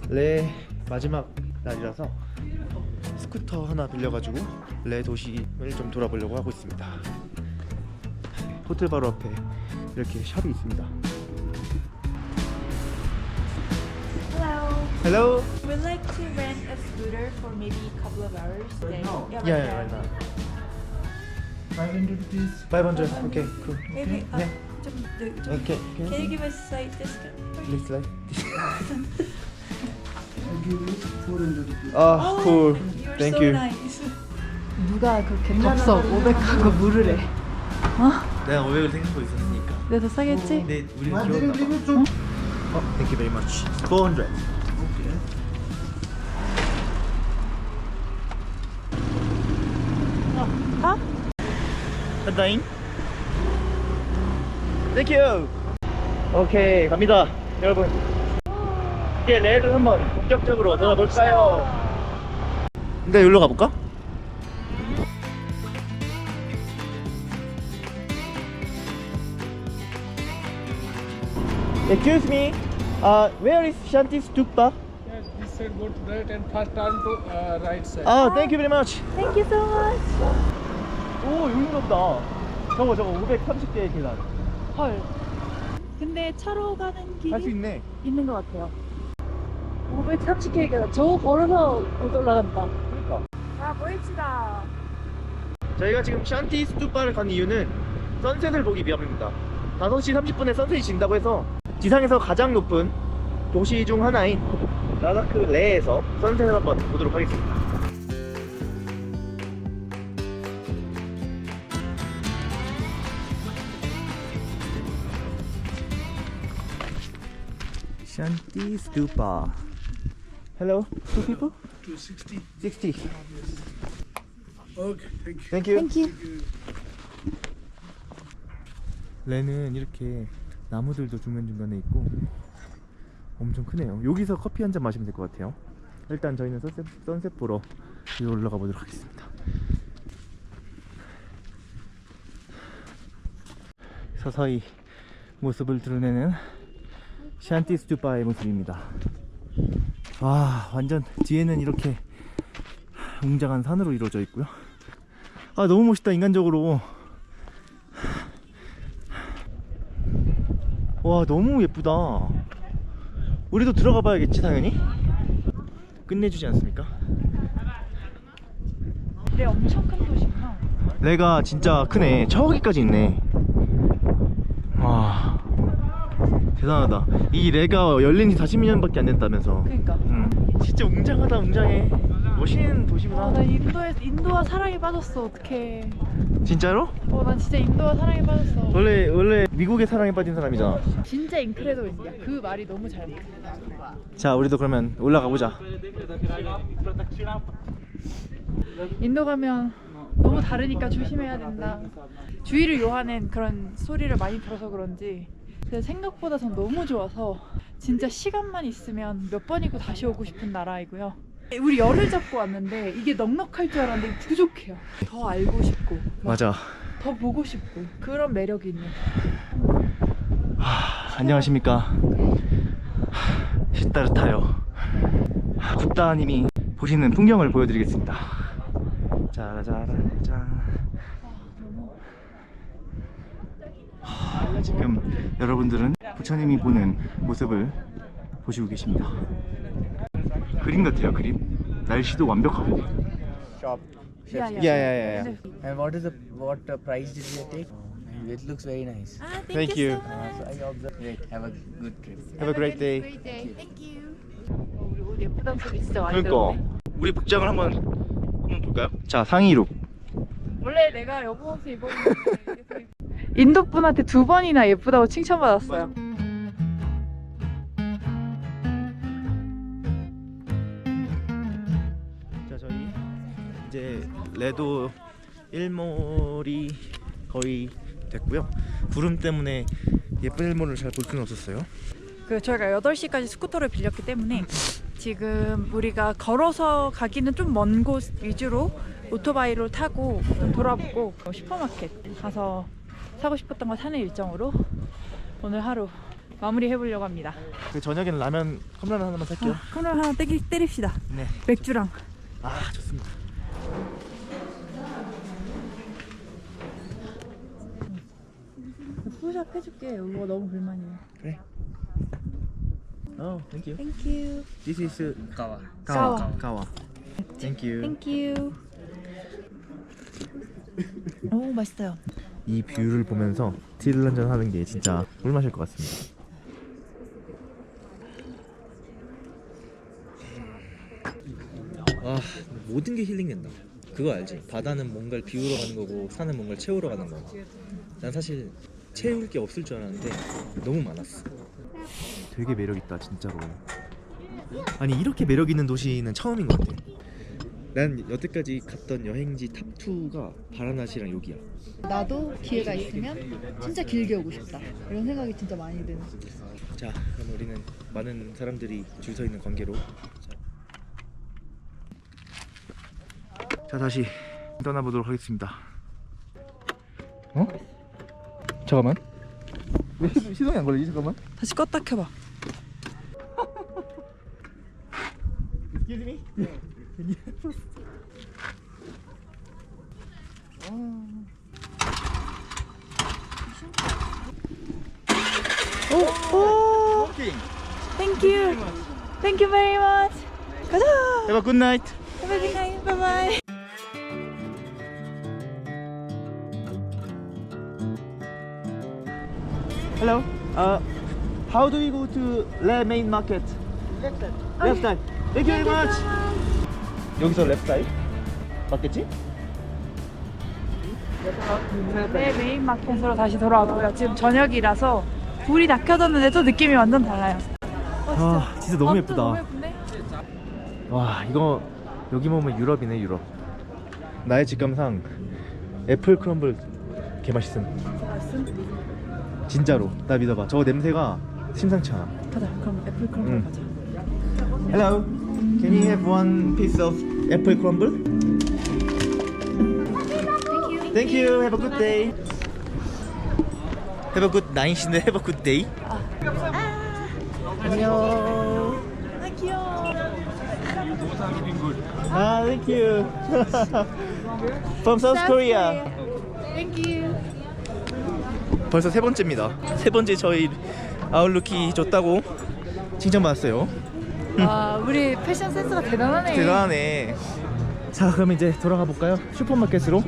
레 마지막 날이라서 스쿠터 하나 빌려가지고 레 도시를 좀 돌아보려고 하고 있습니다. 호텔 바로 앞에 이렇게 샵이 있습니다. Hello. Hello. We'd like to rent a scooter for maybe a couple of hours. Right now? Yeah, right now. 500 rupees. 500. Okay, cool. Maybe. Yeah. Okay. Can you give us a slight discount? Looks like. I'll give you 400 rupees. Ah, cool. You're Thank so you. nice. 누가 그렇게 접속 500하고 물을 해? 내가 500을 생각하고 있었으니까. 내가 더 싸겠지? 근데 우리 What did you 귀여웠다. give it to? Thank you very much. 400. Okay. 간다잉. 땡큐. 오케이, 갑니다. 여러분, 이제 레를 한번 본격적으로 넣어볼까요? 근데 여기로 가볼까? Excuse me, where is Shanti Stupa? Yes, this side go to right and first turn to right side. Thank you very much. Thank you so much. 오, 여유롭다. 저거 530개의 계단. 헐. 근데 차로 가는 길이 할 수 있네. 있는 것 같아요. 530km. 저거 걸어서 못 올라간다. 그러니까. 아, 멋지다. 저희가 지금 샨티 스투파를 간 이유는 선셋을 보기 위함입니다. 5시 30분에 선셋이 진다고 해서 지상에서 가장 높은 도시 중 하나인 라다크 레에서 선셋을 한번 보도록 하겠습니다. 샨티 스투파. Hello, two people? 260. 60. Okay, thank you. Thank you. Thank you. 레는 이렇게 나무들도 중간중간에 있고 엄청 크네요. 여기서 커피 한 잔 마시면 될 것 같아요. 일단 저희는 선셋 보러 위로 올라가 보도록 하겠습니다. 서서히 모습을 드러내는 샨티 스투파의 모습입니다. 와, 완전 뒤에는 이렇게 웅장한 산으로 이루어져 있고요. 아, 너무 멋있다. 인간적으로 와, 너무 예쁘다. 우리도 들어가 봐야겠지, 당연히. 끝내주지 않습니까? 네, 엄청 큰 도시구나. 레가 진짜 크네. 저기까지 있네. 와, 대단하다. 이 레가 열린 지 40년밖에 안 됐다면서. 그러니까. 진짜 웅장하다. 웅장해. 멋있는 도시구나. 나 인도와 사랑에 빠졌어. 어떡해. 진짜로? 난 진짜 인도와 사랑에 빠졌어. 원래 미국에 사랑에 빠진 사람이잖아. 진짜 인크레더블이야. 그 말이 너무 잘 맞아. 자, 우리도 그러면 올라가 보자. 인도 가면 너무 다르니까 조심해야 된다. 주의를 요하는 그런 소리를 많이 들어서 그런지 근데 생각보다 전 너무 좋아서 진짜 시간만 있으면 몇 번이고 다시 오고 싶은 나라이고요. 우리 열을 잡고 왔는데 이게 넉넉할 줄 알았는데 부족해요. 더 알고 싶고 맞아. 더 보고 싶고 그런 매력이 있는. 안녕하십니까. 시타르타요. 국다님이 보시는 풍경을 보여드리겠습니다. 짜라짜라짠. 지금 여러분들은 부처님이 보는 모습을 보시고 계십니다. 그림 같아요, 그림. 날씨도 완벽하고. Shop. 야야야야. And what price did you take? It looks very nice. Thank you. So I observed. Great. Have a good trip. Have a great day. Thank you. 우리 옷 예쁘다는 소리 진짜 많이 그러니까 들었네. 우리 복장을 한번 볼까요? 자, 상의룩. 원래 내가 여보 옷을 입었는데 인도 분한테 2번이나 예쁘다고 칭찬받았어요. 자, 저희 이제 레도 일몰이 거의 됐고요. 구름 때문에 예쁜 일몰을 잘 볼 수는 없었어요. 저희가 8시까지 스쿠터를 빌렸기 때문에 지금 우리가 걸어서 가기는 좀 먼 곳 위주로 오토바이로 타고 좀 돌아보고 슈퍼마켓 가서 사고 싶었던 거 사는 일정으로 오늘 하루 마무리 해보려고 합니다. 그 저녁에는 라면 컵라면 하나만 살게요. 컵라면 하나 때립시다. 네. 맥주랑. 아 좋습니다. 푸샵 해줄게. 이거 너무 불만이야. 그래. thank you. Thank you. This is Kawa. 가와. Thank you. Thank you. 오 맛있어요. 이 뷰를 보면서 티를 한잔 하는 게 진짜 꿀맛일 것 같습니다. 아 모든 게 힐링된다. 그거 알지? 바다는 뭔가를 비우러 가는 거고 산은 뭔가를 채우러 가는 거. 난 사실 채울 게 없을 줄 알았는데 너무 많았어. 되게 매력 있다 진짜로. 아니 이렇게 매력 있는 도시는 처음인 것 같아. 난 여태까지 갔던 여행지 탑 2가 바라나시랑 여기야. 나도 기회가 있으면 진짜 길게 오고 싶다. 이런 생각이 진짜 많이 드는. 자, 그럼 우리는 많은 사람들이 줄 서 있는 관계로 자 다시 떠나보도록 하겠습니다. 어? 잠깐만. 왜 시동이 안 걸리지? 잠깐만. 다시 껐다 켜봐. Excuse me? 오! Thank you. Thank you very much. 가자. Have a good night. Have a good night. Bye bye. Hello. How do we go to Le Main Market? Left side. Left side. Thank you very much. 여기서 left side? 맞겠지? 네, 메인 마켓으로 다시 돌아왔고요. 지금 저녁이라서 불이 다 켜졌는데 또 느낌이 완전 달라요. 아, 진짜 너무 예쁘다. 너무 예쁜데? 와, 이거 여기 보면 유럽이네, 유럽. 나의 직감상 애플 크럼블 개 맛있음. 진짜로 나 믿어봐. 저 냄새가 심상치 않아. 가자. 그럼 애플 크럼블 응. 가자. Hello. Can you have one piece of apple crumble? Thank you. Have a good day. Have a good night인데 have a good day. 안녕. 아 귀여워. 아, thank you. From South Korea. Thank you. 벌써 세 번째입니다. 세 번째 저희 아웃루키 줬다고 칭찬받았어요. 와, 우리 패션 센스가 대단하네. 대단하네. 자, 그럼 이제 돌아가 볼까요? 슈퍼마켓으로.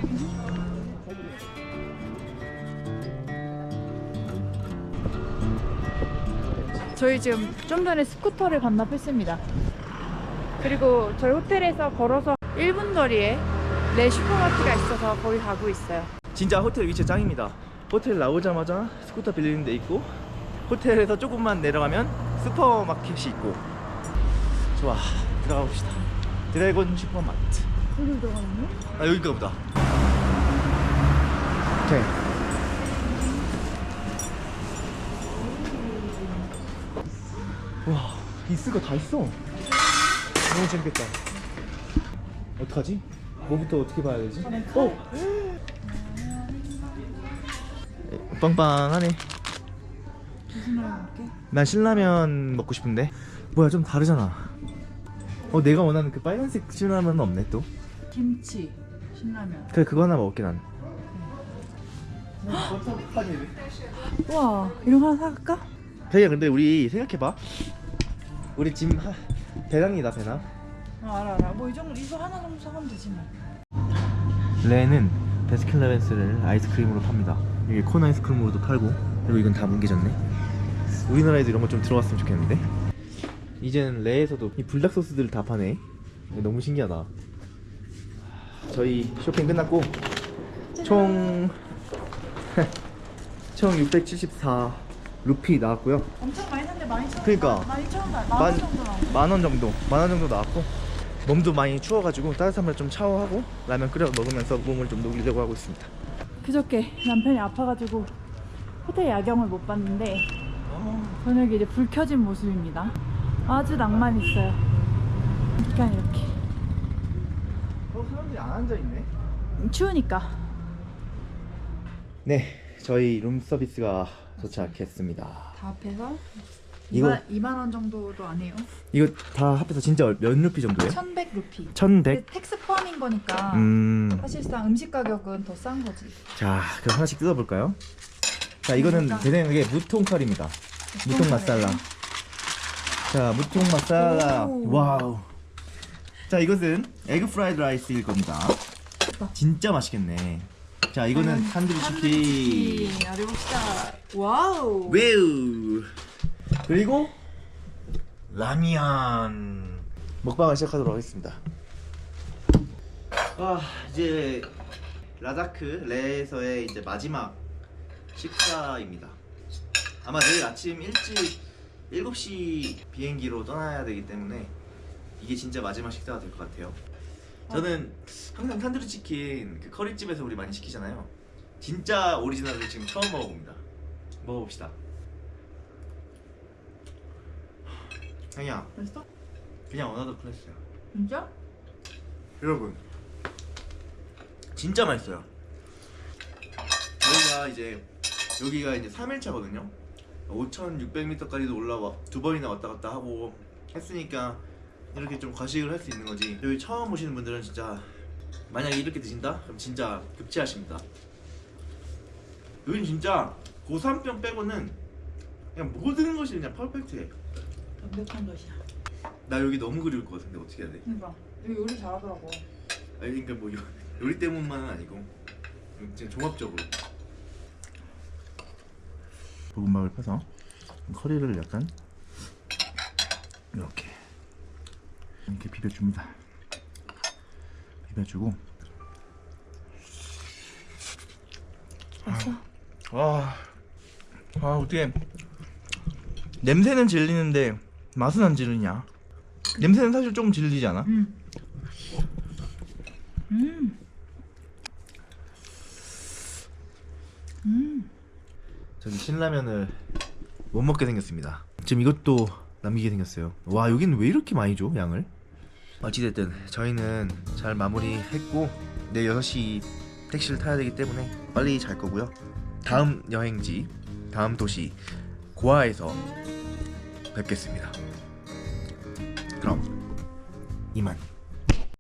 저희 지금 좀 전에 스쿠터를 반납했습니다. 그리고 저희 호텔에서 걸어서 1분 거리에 내 슈퍼마켓가 있어서 거기 가고 있어요. 진짜 호텔 위치 짱입니다. 호텔 나오자마자 스쿠터 빌리는 데 있고 호텔에서 조금만 내려가면 슈퍼마켓이 있고. 좋아, 들어가 봅시다. 드래곤 슈퍼마켓. 여기 들어가는 아, 여기가 보다. 오케이. 와, 있을 거 다 있어. 너무 재밌겠다. 어떡하지? 뭐부터 어떻게 봐야 되지? 오! 빵빵하네. 무슨 말 먹게? 난 신라면 먹고 싶은데. 뭐야, 좀 다르잖아. 내가 원하는 그 빨간색 신라면은 없네 또. 김치, 신라면. 그래, 그거 하나 먹을게 난. 우와, 이런 거 하나 사갈까? 자기야, 근데 우리 생각해봐. 우리 지금 배낭이다, 배낭. 알아. 뭐 이 정도 이거 하나 정도 사가면 되지 뭐. 레는 베스킨라빈스를 아이스크림으로 팝니다. 이게 콘 아이스크림으로도 팔고. 그리고 이건 다 뭉개졌네. 우리나라에도 이런 거 좀 들어왔으면 좋겠는데. 이제는 레에서도 이 불닭 소스들을 다 파네. 이거 너무 신기하다. 저희 쇼핑 끝났고 총 674 루피 나왔고요. 엄청 많이 샀는데 12,000원. 그러니까. 12,000원, 만원 정도 나온 거. 만 원 정도 나왔고, 몸도 많이 추워가지고 따뜻한 물 좀 샤워하고 라면 끓여 먹으면서 몸을 좀 녹이려고 하고 있습니다. 그저께 남편이 아파가지고 호텔 야경을 못 봤는데 저녁에 이제 불 켜진 모습입니다. 아주 낭만 있어요. 약간 이렇게 사람들이 안 앉아 있네. 추우니까. 네, 저희 룸 서비스가 도착했습니다. 다 합해서 이거 2만 원 정도도 안 해요. 이거 다 합해서 진짜 몇 루피 정도예요? 1,100 루피. 1,100. 텍스 포함인 거니까 사실상 음식 가격은 더 싼 거지. 자, 그럼 하나씩 뜯어볼까요? 자, 이거는 제 생각에 무통 카리입니다. 무통 마살라. 자, 무통 마살라. 오. 와우. 자, 이것은 에그 프라이드 라이스일 겁니다. 진짜 맛있겠네. 자, 이거는 탄두리 치킨. 어디 봅시다. 와우. 왜우. 그리고 라면. 먹방을 시작하도록 하겠습니다. 이제 라다크 레에서의 이제 마지막 식사입니다. 아마 내일 아침 일찍 7시 비행기로 떠나야 되기 때문에 이게 진짜 마지막 식사가 될 것 같아요. 저는 항상 탄두리 치킨 그 커리집에서 우리 많이 시키잖아요. 진짜 오리지널을 지금 처음 먹어봅니다. 먹어봅시다. 아니야, 맛있어? 그냥 어나더 클래스야. 진짜? 여러분, 진짜 맛있어요. 저희가 이제 여기가 이제 3일차거든요 5,600m까지도 올라와 2번이나 왔다 갔다 하고 했으니까 이렇게 좀 과식을 할 수 있는 거지. 여기 처음 오시는 분들은 진짜 만약에 이렇게 드신다? 그럼 진짜 급체하십니다. 여긴 진짜 고산병 빼고는 그냥 모든 것이 그냥 퍼펙트해. 완벽한 것이야. 나 여기 너무 그리울 것 같은데 어떻게 해야 돼? 그러니까 여기 요리 잘하더라고. 아니 그러니까 뭐 요리 때문만은 아니고 그냥 종합적으로 볶음밥을 펴서 커리를 약간 이렇게 비벼줍니다. 비벼주고 어떻게 냄새는 질리는데 맛은 안 질리냐? 냄새는 사실 조금 질리지 않아? 저기 신라면을 못 먹게 생겼습니다. 지금 이것도 남기게 생겼어요. 와, 여기는 왜 이렇게 많이 줘, 양을? 어찌됐든 저희는 잘 마무리했고 내일 6시 택시를 타야 되기 때문에 빨리 잘 거고요. 다음 여행지, 다음 도시 고아에서 뵙겠습니다. 그럼 이만.